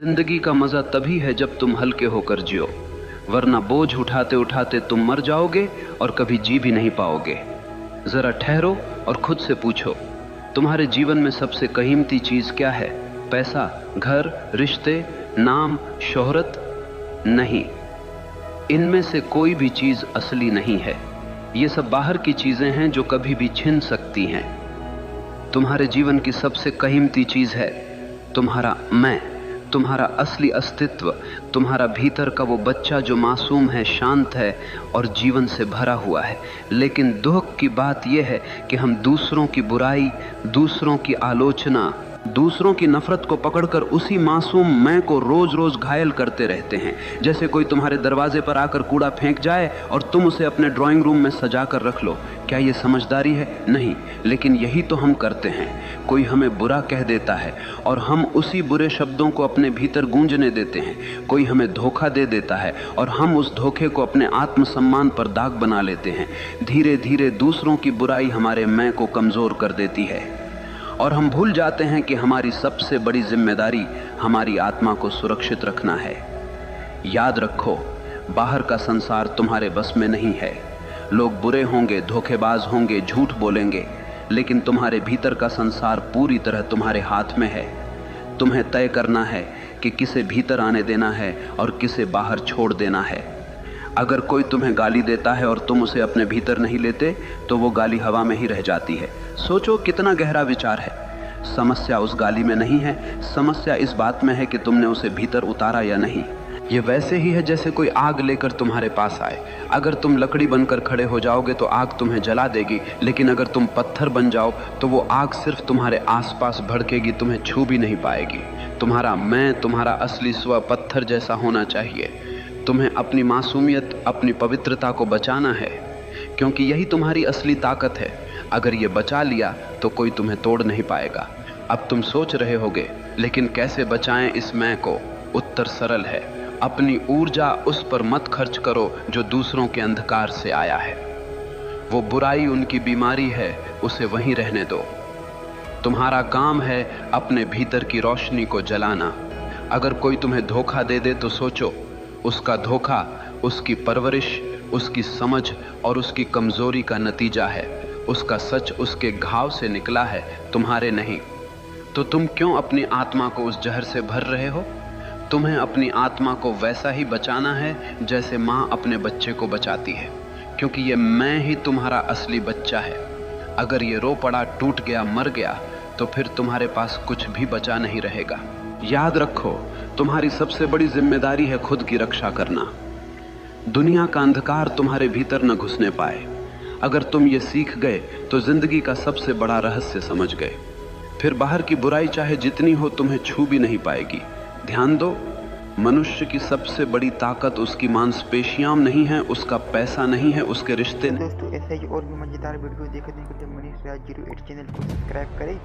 जिंदगी का मजा तभी है जब तुम हल्के होकर जियो, वरना बोझ उठाते उठाते तुम मर जाओगे और कभी जी भी नहीं पाओगे। जरा ठहरो और खुद से पूछो, तुम्हारे जीवन में सबसे कीमती चीज क्या है? पैसा, घर, रिश्ते, नाम, शोहरत? नहीं, इनमें से कोई भी चीज असली नहीं है। ये सब बाहर की चीजें हैं जो कभी भी छिन सकती हैं। तुम्हारे जीवन की सबसे कीमती चीज है तुम्हारा मैं, तुम्हारा असली अस्तित्व, तुम्हारा भीतर का वो बच्चा जो मासूम है, शांत है और जीवन से भरा हुआ है। लेकिन दुख की बात यह है कि हम दूसरों की बुराई, दूसरों की आलोचना, दूसरों की नफरत को पकड़कर उसी मासूम मैं को रोज रोज घायल करते रहते हैं। जैसे कोई तुम्हारे दरवाजे पर आकर कूड़ा फेंक जाए और तुम उसे अपने ड्राइंग रूम में सजा कर रख लो। क्या ये समझदारी है? नहीं, लेकिन यही तो हम करते हैं। कोई हमें बुरा कह देता है और हम उसी बुरे शब्दों को अपने भीतर गूंजने देते हैं। कोई हमें धोखा दे देता है और हम उस धोखे को अपने आत्मसम्मान पर दाग बना लेते हैं। धीरे धीरे दूसरों की बुराई हमारे मैं को कमजोर कर देती है और हम भूल जाते हैं कि हमारी सबसे बड़ी जिम्मेदारी हमारी आत्मा को सुरक्षित रखना है। याद रखो, बाहर का संसार तुम्हारे बस में नहीं है। लोग बुरे होंगे, धोखेबाज होंगे, झूठ बोलेंगे, लेकिन तुम्हारे भीतर का संसार पूरी तरह तुम्हारे हाथ में है। तुम्हें तय करना है कि किसे भीतर आने देना है और किसे बाहर छोड़ देना है। अगर कोई तुम्हें गाली देता है और तुम उसे अपने भीतर नहीं लेते तो वो गाली हवा में ही रह जाती है। सोचो कितना गहरा विचार है। समस्या उस गाली में नहीं है, समस्या इस बात में है कि तुमने उसे भीतर उतारा या नहीं। ये वैसे ही है जैसे कोई आग लेकर तुम्हारे पास आए। अगर तुम लकड़ी बनकर खड़े हो जाओगे तो आग तुम्हें जला देगी, लेकिन अगर तुम पत्थर बन जाओ तो वो आग सिर्फ तुम्हारे आसपास भड़केगी, तुम्हें छू भी नहीं पाएगी। तुम्हारा मैं, तुम्हारा असली स्व पत्थर जैसा होना चाहिए। तुम्हें अपनी मासूमियत, अपनी पवित्रता को बचाना है, क्योंकि यही तुम्हारी असली ताकत है। अगर ये बचा लिया तो कोई तुम्हें तोड़ नहीं पाएगा। अब तुम सोच रहे होगे, लेकिन कैसे बचाएं इस मैं को? उत्तर सरल है, अपनी ऊर्जा उस पर मत खर्च करो जो दूसरों के अंधकार से आया है। वो बुराई उनकी बीमारी है, उसे वहीं रहने दो। तुम्हारा काम है अपने भीतर की रोशनी को जलाना। अगर कोई तुम्हें धोखा दे दे तो सोचो, उसका धोखा उसकी परवरिश, उसकी समझ और उसकी कमजोरी का नतीजा है। उसका सच उसके घाव से निकला है, तुम्हारे नहीं। तो तुम क्यों अपनी आत्मा को उस जहर से भर रहे हो? तुम्हें अपनी आत्मा को वैसा ही बचाना है जैसे माँ अपने बच्चे को बचाती है, क्योंकि ये मैं ही तुम्हारा असली बच्चा है। अगर ये रो पड़ा, टूट गया, मर गया तो फिर तुम्हारे पास कुछ भी बचा नहीं रहेगा। याद रखो, तुम्हारी सबसे बड़ी जिम्मेदारी है खुद की रक्षा करना। दुनिया का अंधकार तुम्हारे भीतर न घुसने पाए। अगर तुम ये सीख गए तो जिंदगी का सबसे बड़ा रहस्य समझ गए। फिर बाहर की बुराई चाहे जितनी हो तुम्हें छू भी नहीं पाएगी। ध्यान दो, मनुष्य की सबसे बड़ी ताकत उसकी मांसपेशियां नहीं है, उसका पैसा नहीं है, उसके रिश्ते नहीं। दोस्तों, ऐसे ही और भी मजेदार वीडियो देखने के लिए मनीष राज 08 चैनल को सब्सक्राइब करें।